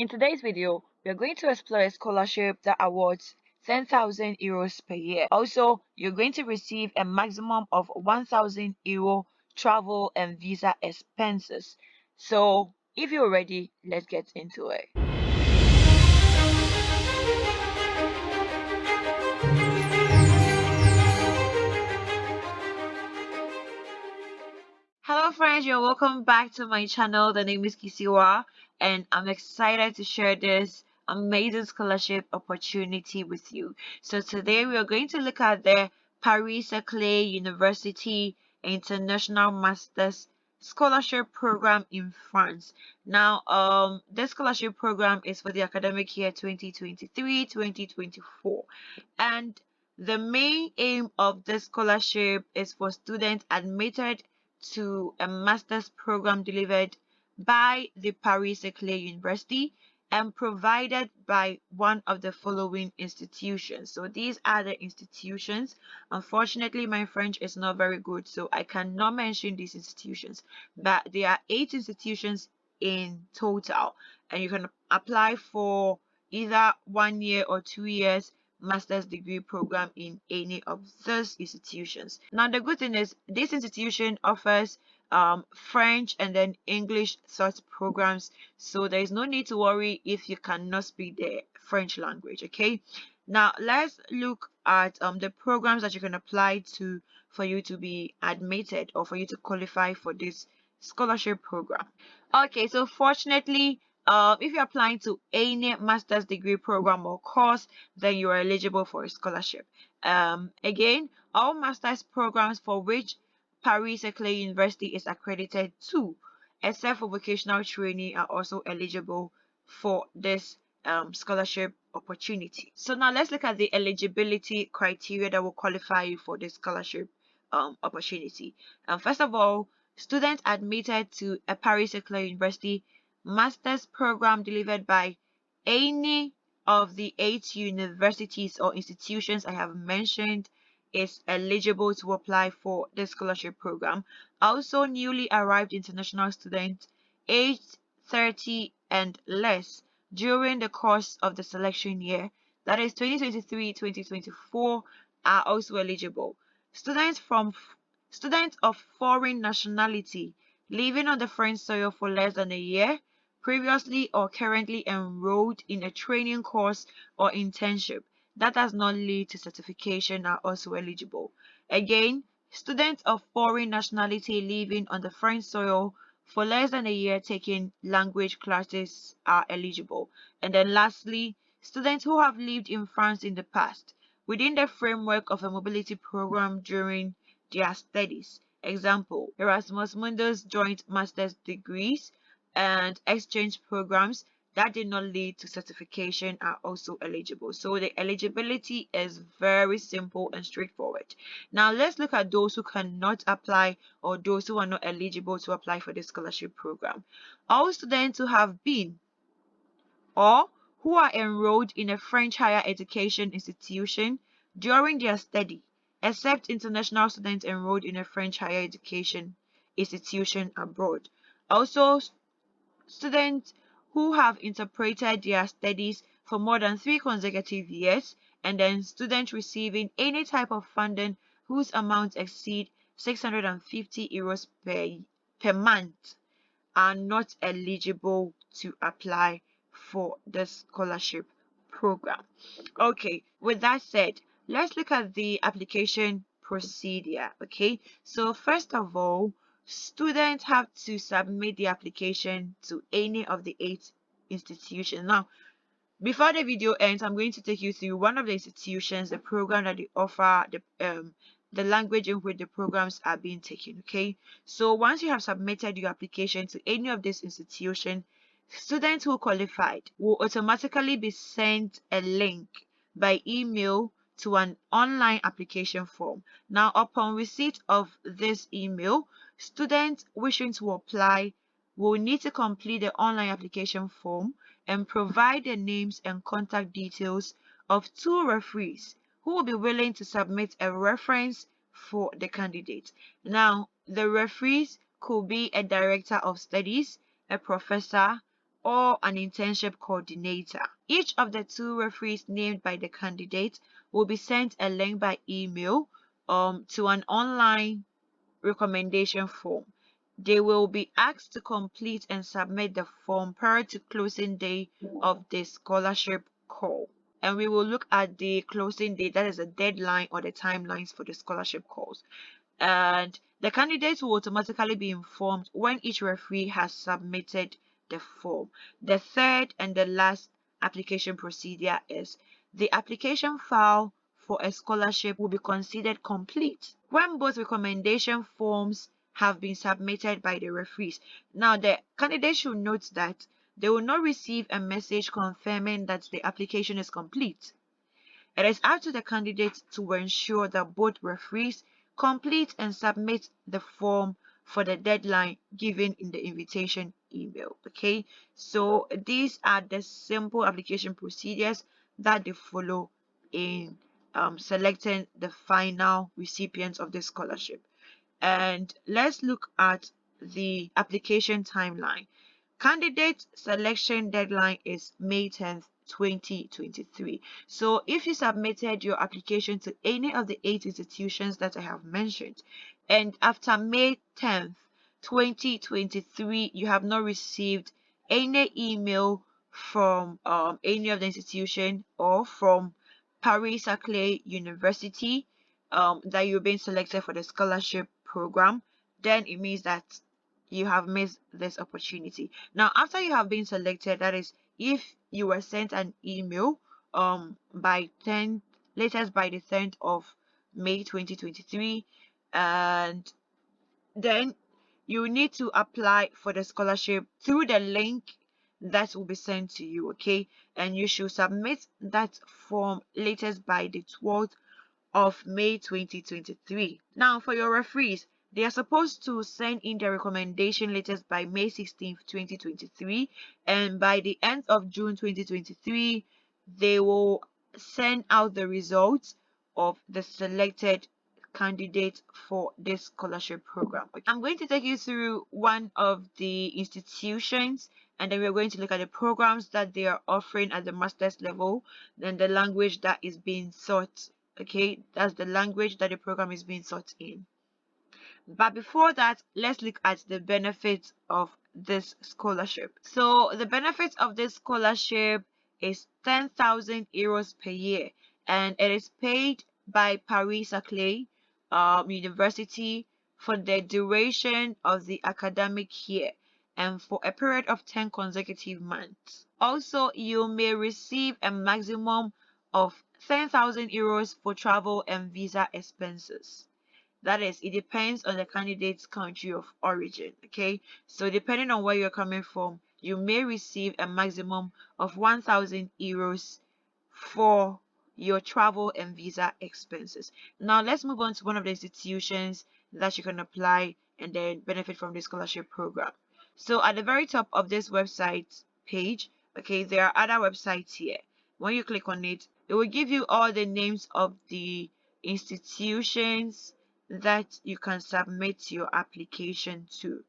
In today's video, we are going to explore a scholarship that awards 10,000 euros per year. Also, you're going to receive a maximum of 1,000 euro travel and visa expenses. So, if you're ready, let's get into it. Hello friends, you're welcome back to my channel. The name is Kisiwa and I'm excited to share this amazing scholarship opportunity with you. So today we are going to look at the Paris-Saclay University International Masters Scholarship Program in France. Now, this scholarship program is for the academic year 2023-2024, and the main aim of this scholarship is for students admitted to a master's program delivered by the Paris-Saclay University and provided by one of the following institutions. So these are the institutions. Unfortunately, my French is not very good, so I cannot mention these institutions, but there are 8 institutions in total, and you can apply for either 1 year or 2 years master's degree program in any of those institutions. Now, the good thing is this institution offers French and then English sort programs, so there is no need to worry if you cannot speak the French language. Okay, now let's look at the programs that you can apply to for you to be admitted or for you to qualify for this scholarship program. Okay, so fortunately, if you're applying to any master's degree program or course, then you are eligible for a scholarship. Again, all master's programs for which Paris-Saclay University is accredited to, except for vocational training, are also eligible for this scholarship opportunity. So now let's look at the eligibility criteria that will qualify you for this scholarship opportunity. First of all, students admitted to a Paris-Saclay University master's program delivered by any of the 8 universities or institutions I have mentioned is eligible to apply for the scholarship program. Also, newly arrived international students aged 30 and less during the course of the selection year, that is 2023-2024, are also eligible. Students of foreign nationality living on the French soil for less than a year, previously or currently enrolled in a training course or internship that does not lead to certification, are also eligible. Again, students of foreign nationality living on the French soil for less than a year taking language classes are eligible. And then lastly, students who have lived in France in the past within the framework of a mobility program during their studies. Example, Erasmus Mundus joint master's degrees and exchange programs that did not lead to certification are also eligible. So the eligibility is very simple and straightforward. Now let's look at those who cannot apply or those who are not eligible to apply for the scholarship program. All students who have been or who are enrolled in a French higher education institution during their study, except international students enrolled in a French higher education institution abroad. Also, students who have interpreted their studies for more than 3 consecutive years, and then students receiving any type of funding whose amounts exceed 650 euros per month are not eligible to apply for the scholarship program. Okay, with that said, let's look at the application procedure. Okay, so first of all, students have to submit the application to any of the 8 institutions. Now, before the video ends, I'm going to take you through one of the institutions, the program that they offer, the language in which the programs are being taken. Okay, so once you have submitted your application to any of these institutions, students who qualified will automatically be sent a link by email to an online application form. Now, upon receipt of this email, students wishing to apply will need to complete the online application form and provide the names and contact details of 2 referees who will be willing to submit a reference for the candidate. Now, the referees could be a director of studies, a professor, or an internship coordinator. Each of the two referees named by the candidate will be sent a link by email to an online recommendation form. They will be asked to complete and submit the form prior to closing day of the scholarship call. And we will look at the closing date, that is a deadline or the timelines for the scholarship calls. And the candidates will automatically be informed when each referee has submitted the form. The third and the last application procedure is the application file for a scholarship will be considered complete when both recommendation forms have been submitted by the referees. Now, the candidate should note that they will not receive a message confirming that the application is complete. It is up to the candidate to ensure that both referees complete and submit the form for the deadline given in the invitation email. Okay, so these are the simple application procedures that they follow in selecting the final recipients of the scholarship. And let's look at the application timeline. Candidate selection deadline is May 10th, 2023. So if you submitted your application to any of the 8 institutions that I have mentioned, and after May 10th, 2023, you have not received any email from any of the institution or from Paris-Saclay University that you're being selected for the scholarship program, then it means that you have missed this opportunity. Now, after you have been selected, that is, if you were sent an email by 10 latest by the 10th of May 2023, and then you need to apply for the scholarship through the link that will be sent to you. Okay, and you should submit that form latest by the 12th of May 2023. Now, for your referees, they are supposed to send in their recommendation letters by May 16th, 2023, and by the end of June 2023, they will send out the results of the selected candidate for this scholarship program. I'm going to take you through one of the institutions, and then we're going to look at the programs that they are offering at the master's level, then the language that is being sought. Okay, that's the language that the program is being taught in. But before that, let's look at the benefits of this scholarship. So the benefits of this scholarship is 10,000 euros per year, and it is paid by Paris-Saclay University for the duration of the academic year and for a period of 10 consecutive months. Also, you may receive a maximum of 10,000 euros for travel and visa expenses. That is, it depends on the candidate's country of origin. Okay, so depending on where you're coming from, you may receive a maximum of 1,000 euros for your travel and visa expenses. Now, let's move on to one of the institutions that you can apply and then benefit from the scholarship program. So, at the very top of this website page, okay, there are other websites here. When you click on it, it will give you all the names of the institutions that you can submit your application to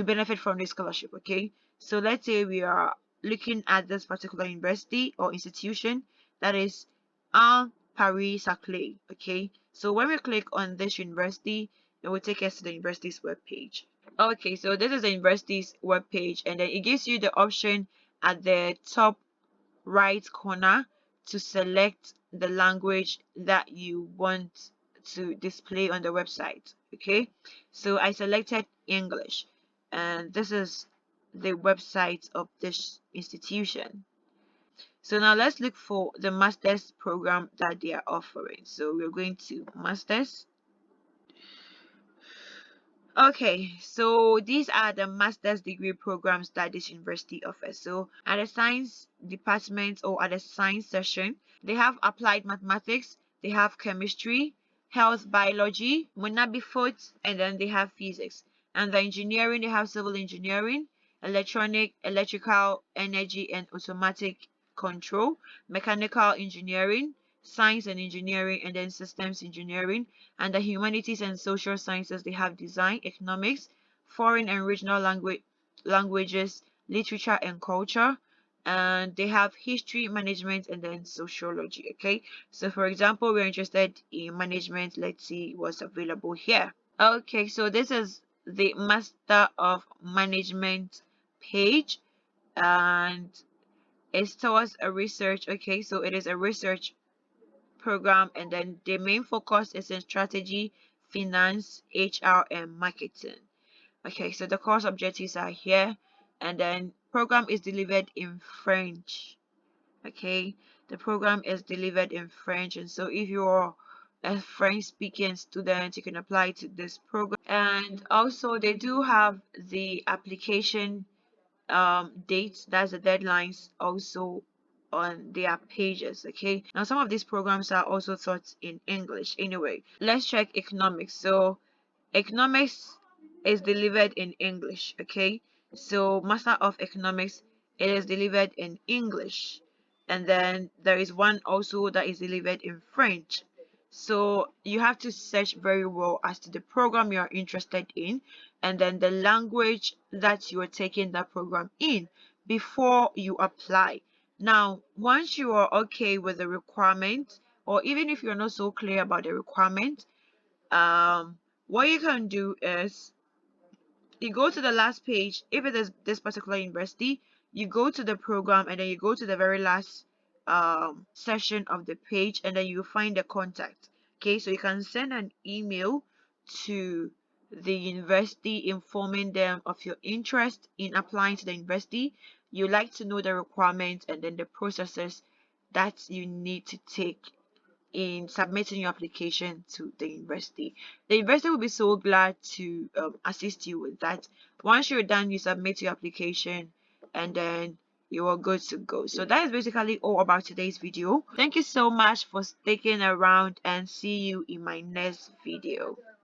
benefit from this scholarship. Okay, so let's say we are looking at this particular university or institution, that is Paris-Saclay. Okay, so when we click on this university, it will take us to the university's web page. Okay, so this is the university's web page, and then it gives you the option at the top right corner to select the language that you want to display on the website. Okay, so I selected English, and this is the website of this institution. So now let's look for the master's program that they are offering. So we're going to master's. Okay, so these are the master's degree programs that this university offers. So at the science department or at the science session, they have applied mathematics, they have chemistry, health biology, Monabifot, and then they have physics. And the engineering, they have civil engineering, electronic, electrical, energy, and automatic control, mechanical engineering, science and engineering, and then systems engineering. And the humanities and social sciences, they have design, economics, foreign and regional languages, literature and culture, and they have history, management, and then sociology. Okay, so for example, we're interested in management. Let's see what's available here. Okay, so this is the Master of Management page, and it's towards a research. Okay, so it is a research program, and then the main focus is in strategy, finance, HR, and marketing. Okay, so the course objectives are here, and then program is delivered in French. Okay, the program is delivered in French, and so if you're a French speaking student, you can apply to this program. And also they do have the application dates, that's the deadlines, also on their pages. Okay, now some of these programs are also taught in English. Anyway, let's check economics. So economics is delivered in English. Okay, so Master of Economics, it is delivered in English, and then there is one also that is delivered in French. So you have to search very well as to the program you are interested in, and then the language that you are taking that program in before you apply. Now, once you are okay with the requirement, or even if you're not so clear about the requirement, what you can do is you go to the last page. If it is this particular university, you go to the program, and then you go to the very last section of the page, and then you find the contact. Okay, so you can send an email to the university informing them of your interest in applying to the university. You like to know the requirements and then the processes that you need to take in submitting your application to the university. The university will be so glad to assist you with that. Once you're done, you submit your application, and then you are good to go. So that is basically all about today's video. Thank you so much for sticking around, and see you in my next video.